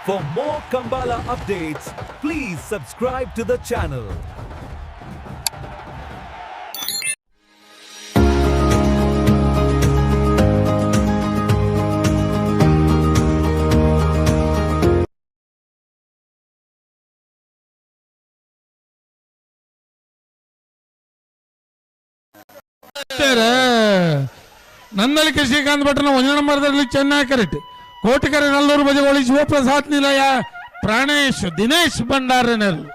For more Kambala updates, please subscribe to the channel. Nandalike Srikanth ಭಟ್ರನ 1 ನಂಬರ್ದಲ್ಲಿ Chennai correct. Kotikere Nallur Bajagoli Shivaprasad ನಿಲಯ ಪ್ರಾಣೇಶ್ ದಿನೇಶ್ ಭಂಡಾರನೆರಳು.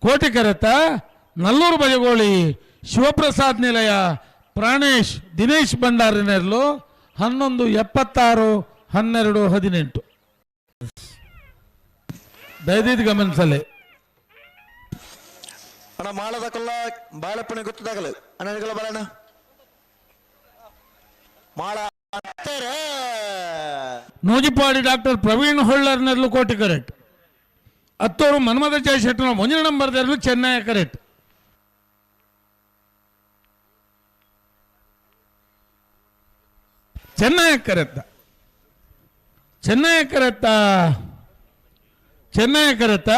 ಕೋಟಿಕೆರೆತ್ತ ನಲ್ಲೂರು ಬಜಗೋಳಿ ಶಿವಪ್ರಸಾದ್ ನಿಲಯ ಪ್ರಾಣೇಶ್ ದಿನೇಶ್ ಭಂಡಾರನೆರಳು 11:76-12-18. ದಯವಿಟ್ಟು ಗಮನಿಸಲಿ ಅಣ್ಣ. ಮಾಳದಕ್ಕಲ್ಲ ಬಾಳೆಪ್ಪಣೆ ಗೊತ್ತದಾಗಲ್ಲ ಅಣ್ಣಗಳ ಬಾಳಣ್ಣ ಮಾಳ ನೂಜಿಪಾಡಿ ಡಾಕ್ಟರ್ ಪ್ರವೀಣ್ ಹೊಳ್ಳರ್ನೆರಳು ಕೋಟಿ ಕರೆಕ್ಟ್. ಹತ್ತೂರು ಮನ್ಮಥ ಜಯಶೆಟ್ಟನ 1 ನಂಬರ್ದಲ್ಲೂ ಚೆನ್ನೈ ಕರೆಕ್ಟ್. ಚೆನ್ನೈ ಕರೆತ್ತ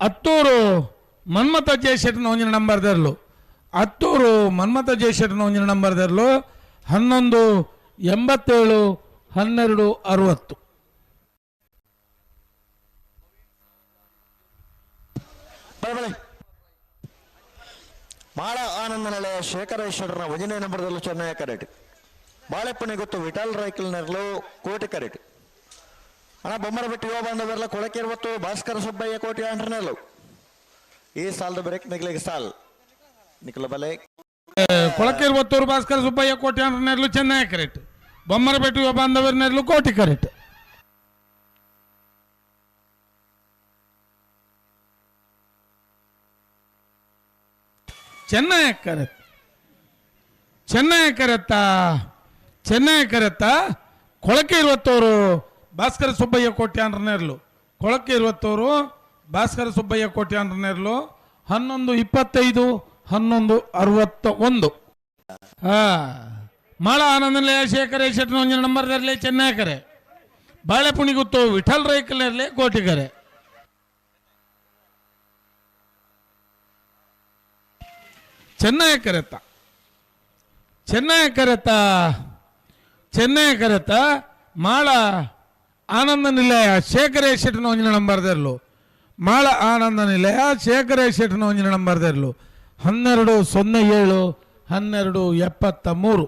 ಹತ್ತೂರು ಮನ್ಮಥ ಜಯಶೆಟ್ಟನ 1 ನಂಬರ್ದಲ್ಲೂ ಹತ್ತೂರು ಮನ್ಮಥ ಜಯಶೆಟ್ಟನ 1 ನಂಬರ್ದಲ್ಲೂ 11:87-12-60. ಮಾಳ ಆನಂದ ನಿಲಯ ಶೇಖರೇಶ್ವರನ 1 ನಂಬರ್ದಲ್ಲೂ ಚೆನ್ನೈ ಕರೆಕ್ಟ್. ಬಾಳೆಪ್ಪಣೆ ಗೊತ್ತು ವಿಠಲ್ ರೈಕಲ್ನೆರಳು ಕೋಟಿ ಕರೆಕ್ಟ್. ಅಣ್ಣ ಬೊಮ್ಮರಬೆಟ್ಟು ಯುವ ಬಾಂಧವರೆಲ್ಲ ಕೊಳಕೆ 20 ಭಾಸ್ಕರ ಸುಬ್ಬಯ್ಯ ಕೋಟಿ ಆಂಡ್ರನೆರಳು. ಈ ಸಾಲದ ಬ್ರೇಕ್ ನಿಗಲಿಗೆ ಸಾಲ್ ನಿಖಲ ಬಲೆ ಕೊಳಕೆ 20 ಭಾಸ್ಕರ ಸುಬ್ಬಯ್ಯ ಕೋಟಿ ಆಂಡ್ರನೆರಳು ಚೆನ್ನೈ ಕರೆಕ್ಟ್. ಬೊಮ್ಮರಬೆಟ್ಟು ಯುವ ಬಾಂಧವರನೆರಳು ಕೋಟಿ ಕರೆಕ್ಟ್. ಚೆನ್ನೈ ಕರೆತ್ತ ಕೊಳಕೆ 20 ಭಾಸ್ಕರ ಸುಬ್ಬಯ್ಯ ಕೋಟಿ ಆಂಡ್ರನೆರಳು. ಕೊಳಕೆ 20 ಭಾಸ್ಕರ ಸುಬ್ಬಯ್ಯ ಕೋಟಿ ಆಂಡ್ರನೆರಳು 11:25-11-61. ಮಾಳ ಆನಂದ ನಿಲಯ ಶೇಖರೇಶ್ ಶೆಟ್ಟನ 1 ನಂಬರ್ದಲ್ಲಿ ಚೆನ್ನೈ ಕರೆ. ಬಾಳೆಪುಣಿಗುತ್ತು ವಿಠಲ್ ರೈಕಲ್ನೆರಳೆ ಕೋಟಿಕರೆ. ಚೆನ್ನೈ ಕರೆತ್ತ ಮಾಳ ಆನಂದ ನಿಲಯ ಶೇಖರೇಶ್ ಶೆಟ್ಟನ 1 ನಂಬರ್ದಲ್ಲೂ ಮಾಳ ಆನಂದ ನಿಲಯ ಶೇಖರೇಶ್ ಶೆಟ್ಟನ 1 ನಂಬರ್ದಲ್ಲೂ 12:07-12-73.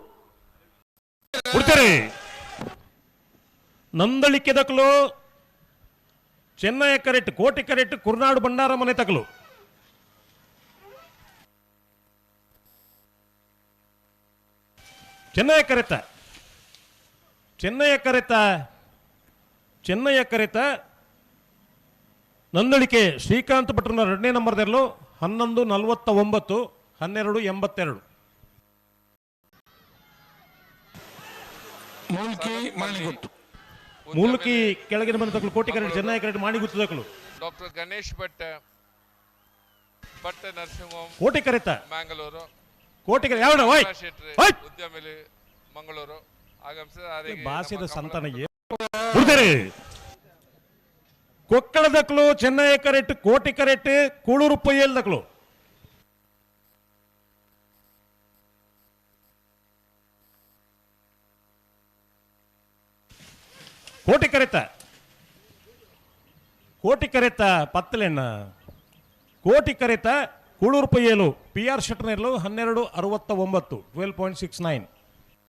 ಬಿಡ್ತಾರೆ ನಂದಳಿಕೆ ದಕ್ಕಲು ಚೆನ್ನೈ ಕರೆಕ್ಟ್. ಕೋಟಿ ಕರೆಕ್ಟ್ ಕುರ್ನಾಡು ಭಂಡಾರ ಮನೆ ತಕಲು. ಚೆನ್ನೈ ಕರೆತ ನಂದಳಿಕೆ ಶ್ರೀಕಾಂತ್ ಭಟ್ರನ 2 ನಂಬರ್ದಲ್ಲೂ 11:49-12-82. ಮೂಲ್ಕಿ ಕೆಳಗಿನ ಮನೆ ತಕ್ಕಲು ಕೋಟಿ ಕರೆಕ್ಟ್. ಚೆನ್ನೈ ಕರೆಕ್ಟ್ ಮಾಡಿ ಗೊತ್ತದಕ್ಕಲು doctor Ganesh Bhat nursing home Koti ಕರೆತ ಮಂಗಳೂರು. ಕೋಟಿ ಕರೆ ಯಾವ ಉದ್ಯಮಿಲಿ ಮಂಗಳೂರು ಭಾಷೆದ ಸಂತಾನಿಗೆ ಕೊಕ್ಕಳ ದಕ್ಕಲು ಚೆನ್ನೈ ಕರೆಕ್ಟ್. ಕೋಟಿ ಕರೆಕ್ಟ್ ಕೂಳೂರು ಪೊಯ್ಯಲ್ ದಕ್ಕಲು. ಕೋಟಿ ಕರೆತ ಪತ್ತಲೆಣ್ಣ ಕೋಟಿ ಕರೆತ ಕೂಳೂರು ಪೊಯ್ಯಲು PR ಶೆಟ್ಟರ್ನೆರಳು 12:69 12.69.